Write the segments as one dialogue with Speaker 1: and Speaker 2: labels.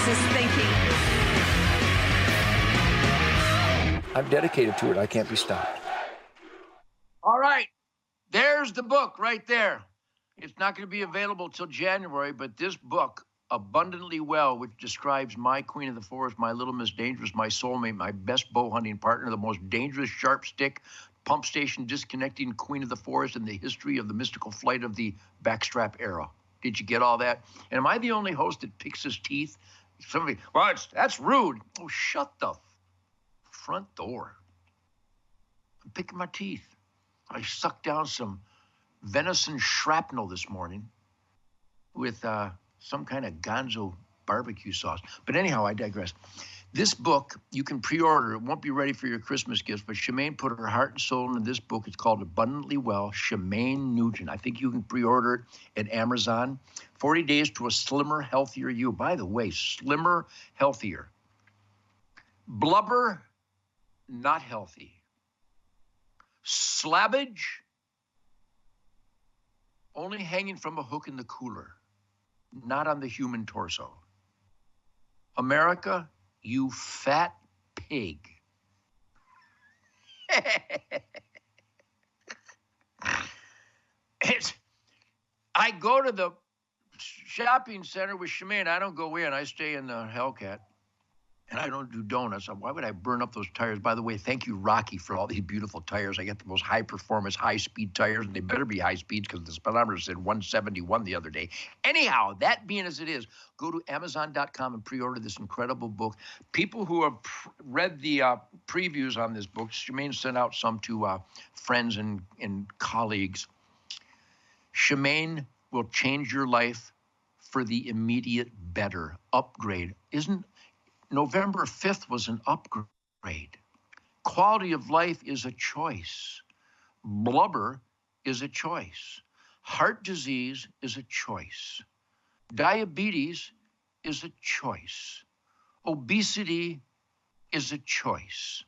Speaker 1: is thinking.
Speaker 2: I'm dedicated to it. I can't be stopped.
Speaker 3: All right. There's the book right there. It's not going to be available till January, but this book, Abundantly Well, which describes my queen of the forest, my little Miss Dangerous, my soulmate, my best bow hunting partner, the most dangerous sharp stick, pump station disconnecting queen of the forest, and the history of the mystical flight of the backstrap arrow. Did you get all that? And am I the only host that picks his teeth? Somebody, well, that's rude. Oh, shut the front door. I'm picking my teeth. I sucked down some venison shrapnel this morning with some kind of Gonzo barbecue sauce. But anyhow, I digress. This book, you can pre-order. It won't be ready for your Christmas gifts, but Shemaine put her heart and soul into this book. It's called Abundantly Well, Shemaine Nugent. I think you can pre-order it at Amazon. 40 Days to a Slimmer, Healthier You. By the way, slimmer, healthier. Blubber, not healthy. Slabbage, only hanging from a hook in the cooler, not on the human torso. America, you fat pig. I go to the shopping center with Shemaine. I don't go in. I stay in the Hellcat. And I don't do donuts. Why would I burn up those tires? By the way, thank you, Rocky, for all these beautiful tires. I get the most high-performance, high-speed tires, and they better be high-speed because the speedometer said 171 the other day. Anyhow, that being as it is, go to Amazon.com and pre-order this incredible book. People who have read the previews on this book, Shemaine sent out some to friends and colleagues. Shemaine will change your life for the immediate better. Upgrade. November 5th was an upgrade. Quality of life is a choice. Blubber is a choice. Heart disease is a choice. Diabetes is a choice. Obesity is a choice.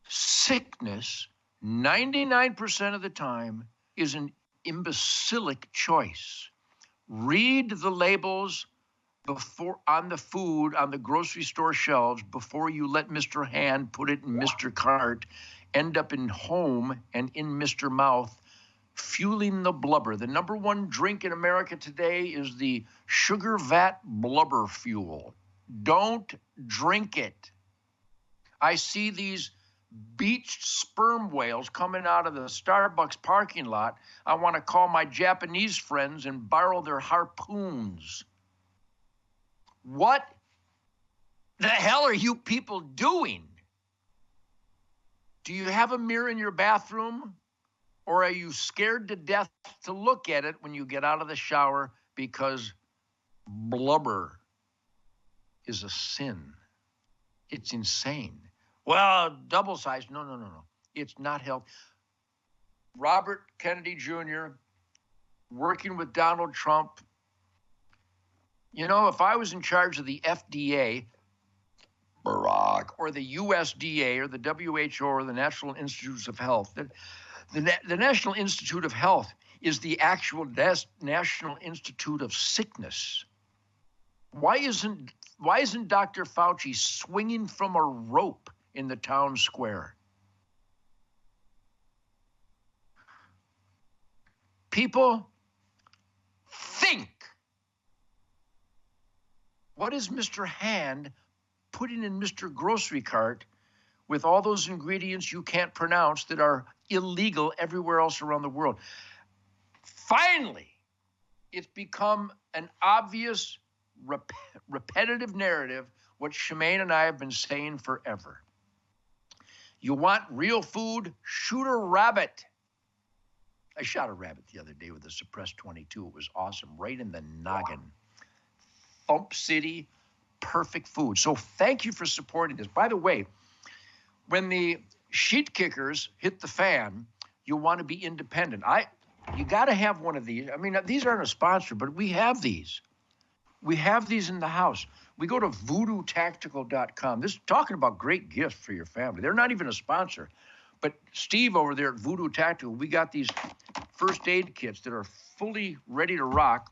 Speaker 3: Sickness, 99% of the time, is an imbecilic choice. Read the labels on the food on the grocery store shelves before you let Mr. Hand put it in Mr. Cart, end up in home and in Mr. Mouth, fueling the blubber. The number one drink in America today is the sugar vat blubber fuel. Don't drink it. I see these beached sperm whales coming out of the Starbucks parking lot. I want to call my Japanese friends and borrow their harpoons. What the hell are you people doing? Do you have a mirror in your bathroom? Or are you scared to death to look at it when you get out of the shower because blubber is a sin? It's insane. Well, double size. No. It's not healthy. Robert Kennedy Jr., working with Donald Trump. You know, if I was in charge of the FDA, Barack, or the USDA, or the WHO, or the National Institutes of Health, the National Institute of Health is the actual National Institute of Sickness. Why isn't Dr. Fauci swinging from a rope in the town square? People, think. What is Mr. Hand putting in Mr. Grocery Cart with all those ingredients you can't pronounce that are illegal everywhere else around the world? Finally, it's become an obvious, repetitive narrative, what Shemaine and I have been saying forever. You want real food? Shoot a rabbit. I shot a rabbit the other day with a suppressed 22. It was awesome, right in the noggin. Thump City, perfect food. So thank you for supporting this. By the way, when the sheet kickers hit the fan, you want to be independent. You got to have one of these. I mean, these aren't a sponsor, but we have these. We have these in the house. We go to VoodooTactical.com. This is talking about great gifts for your family. They're not even a sponsor. But Steve over there at Voodoo Tactical, we got these first aid kits that are fully ready to rock.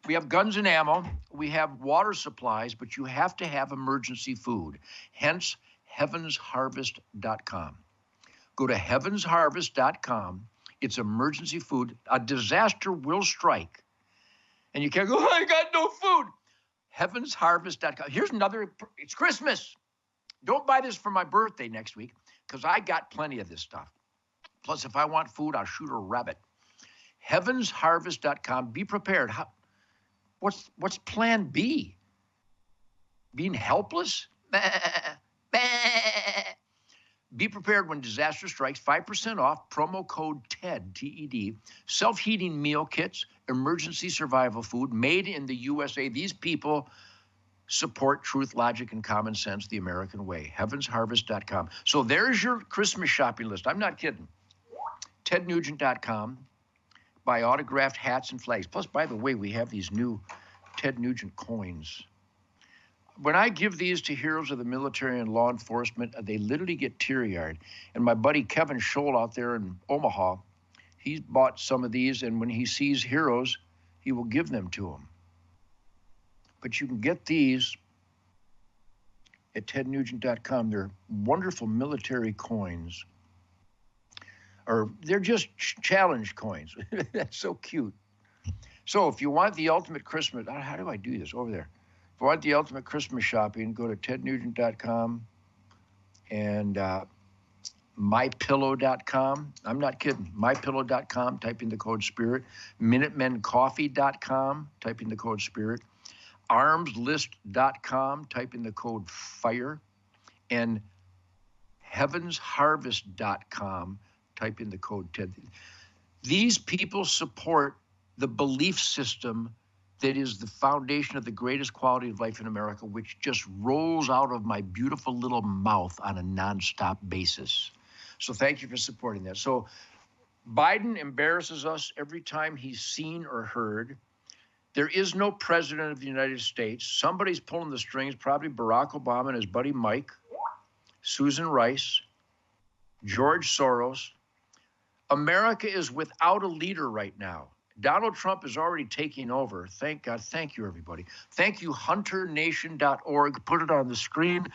Speaker 3: We have guns and ammo. We have water supplies, but you have to have emergency food. Hence, heavensharvest.com. Go to heavensharvest.com. It's emergency food. A disaster will strike. And you can't go, I got no food. Heavensharvest.com. Here's another, it's Christmas. Don't buy this for my birthday next week because I got plenty of this stuff. Plus, if I want food, I'll shoot a rabbit. Heavensharvest.com. Be prepared. What's plan B? Being helpless? Be prepared when disaster strikes. 5% off. Promo code TED, T-E-D. Self-heating meal kits, emergency survival food made in the USA. These people support truth, logic, and common sense the American way. Heavensharvest.com. So there's your Christmas shopping list. I'm not kidding. TedNugent.com. Buy autographed hats and flags. Plus, by the way, we have these new Ted Nugent coins. When I give these to heroes of the military and law enforcement, they literally get teary-eyed. And my buddy Kevin Scholl out there in Omaha, he's bought some of these, and when he sees heroes, he will give them to them. But you can get these at tednugent.com. They're wonderful military coins. Or they're just challenge coins. That's so cute. So if you want the ultimate Christmas, how do I do this? Over there. If you want the ultimate Christmas shopping, go to tednugent.com and mypillow.com. I'm not kidding. Mypillow.com, type in the code SPIRIT. Minutemencoffee.com, type in the code SPIRIT. Armslist.com, type in the code FIRE. And heavensharvest.com, type in the code TED. These people support the belief system that is the foundation of the greatest quality of life in America, which just rolls out of my beautiful little mouth on a nonstop basis. So thank you for supporting that. So Biden embarrasses us every time he's seen or heard. There is no president of the United States. Somebody's pulling the strings, probably Barack Obama and his buddy Mike, Susan Rice, George Soros. America is without a leader right now. Donald Trump is already taking over. Thank God. Thank you, everybody. Thank you, hunternation.org. Put it on the screen.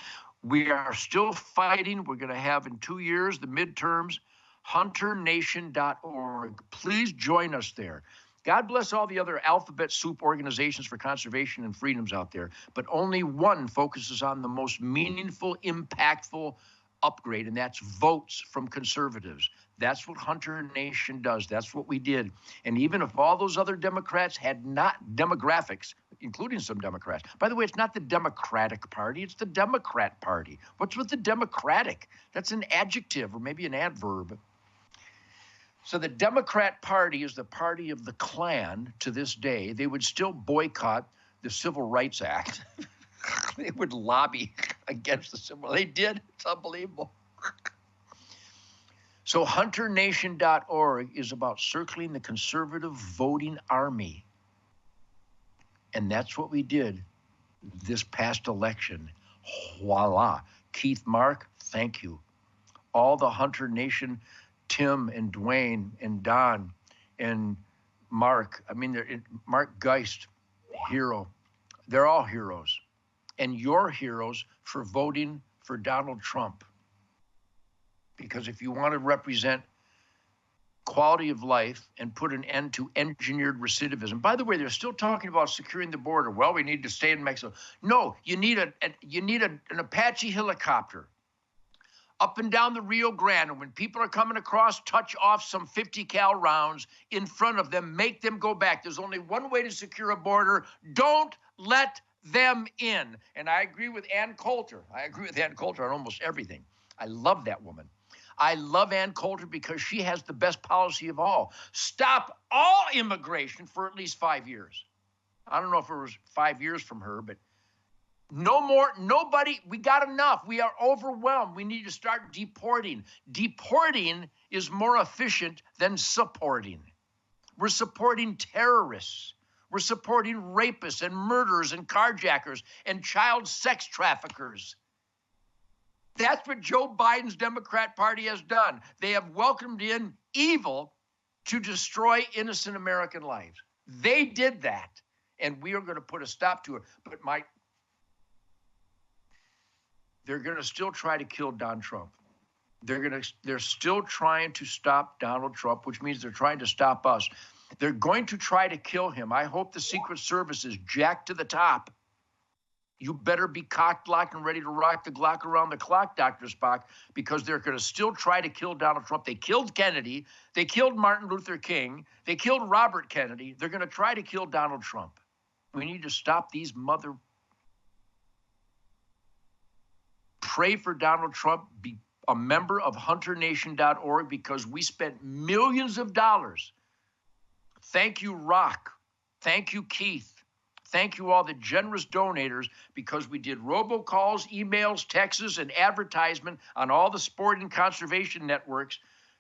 Speaker 3: We are still fighting. We're going to have in 2 years the midterms. hunternation.org. Please join us there. God bless all the other alphabet soup organizations for conservation and freedoms out there, but only one focuses on the most meaningful, impactful upgrade, and that's votes from conservatives. That's what Hunter Nation does. That's what we did. And even if all those other Democrats had not demographics, including some Democrats. By the way, it's not the Democratic Party. It's the Democrat Party. What's with the Democratic? That's an adjective or maybe an adverb. So the Democrat Party is the party of the Klan to this day. They would still boycott the Civil Rights Act. They would lobby against the Civil Rights. They did. It's unbelievable. So hunternation.org is about circling the conservative voting army. And that's what we did this past election. Voila. Keith Mark, thank you. All the Hunter Nation, Tim and Dwayne and Don and Mark, Mark Geist, hero. They're all heroes. And you're heroes for voting for Donald Trump. Because if you want to represent quality of life and put an end to engineered recidivism, by the way, they're still talking about securing the border. Well, we need to stay in Mexico. No, you need an Apache helicopter up and down the Rio Grande. And when people are coming across, touch off some 50 cal rounds in front of them, make them go back. There's only one way to secure a border. Don't let them in. And I agree with Ann Coulter. I agree with Ann Coulter on almost everything. I love that woman. I love Ann Coulter because she has the best policy of all. Stop all immigration for at least 5 years. I don't know if it was 5 years from her, but no more, nobody, we got enough. We are overwhelmed. We need to start deporting. Deporting is more efficient than supporting. We're supporting terrorists. We're supporting rapists and murderers and carjackers and child sex traffickers. That's what Joe Biden's Democrat Party has done. They have welcomed in evil to destroy innocent American lives. They did that. and we are going to put a stop to it. But they're going to still try to kill Don Trump. They're still trying to stop Donald Trump, which means they're trying to stop us. They're going to try to kill him. I hope the Secret Service is jacked to the top. You better be cocked, locked, and ready to rock the Glock around the clock, Dr. Spock, because they're going to still try to kill Donald Trump. They killed Kennedy. They killed Martin Luther King. They killed Robert Kennedy. They're going to try to kill Donald Trump. We need to stop these mother. Pray for Donald Trump. Be a member of HunterNation.org because we spent millions of dollars. Thank you, Rock. Thank you, Keith. Thank you, all the generous donators, because we did robocalls, emails, texts, and advertisement on all the sport and conservation networks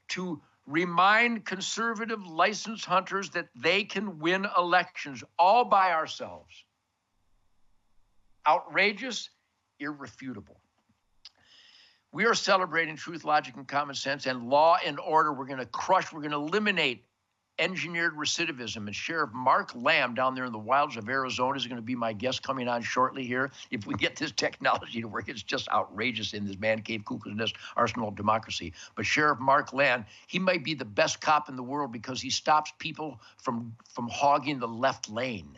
Speaker 3: to remind conservative licensed hunters that they can win elections all by ourselves. Outrageous, irrefutable. We are celebrating truth, logic, and common sense and law and order. We're going to eliminate engineered recidivism. And Sheriff Mark Lamb down there in the wilds of Arizona is going to be my guest coming on shortly here. If we get this technology to work, it's just outrageous in this man cave cuckoo's nest arsenal of democracy. But Sheriff Mark Lamb, he might be the best cop in the world because he stops people from hogging the left lane.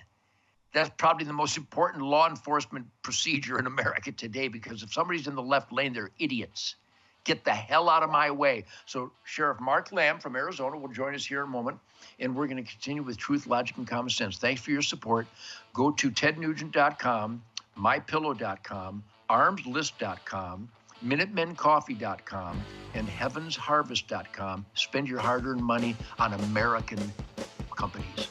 Speaker 3: That's probably the most important law enforcement procedure in America today, because if somebody's in the left lane, they're idiots. Get the hell out of my way. So Sheriff Mark Lamb from Arizona will join us here in a moment, and we're going to continue with truth, logic, and common sense. Thanks for your support. Go to tednugent.com, mypillow.com, armslist.com, minutemencoffee.com, and heavensharvest.com. Spend your hard-earned money on American companies.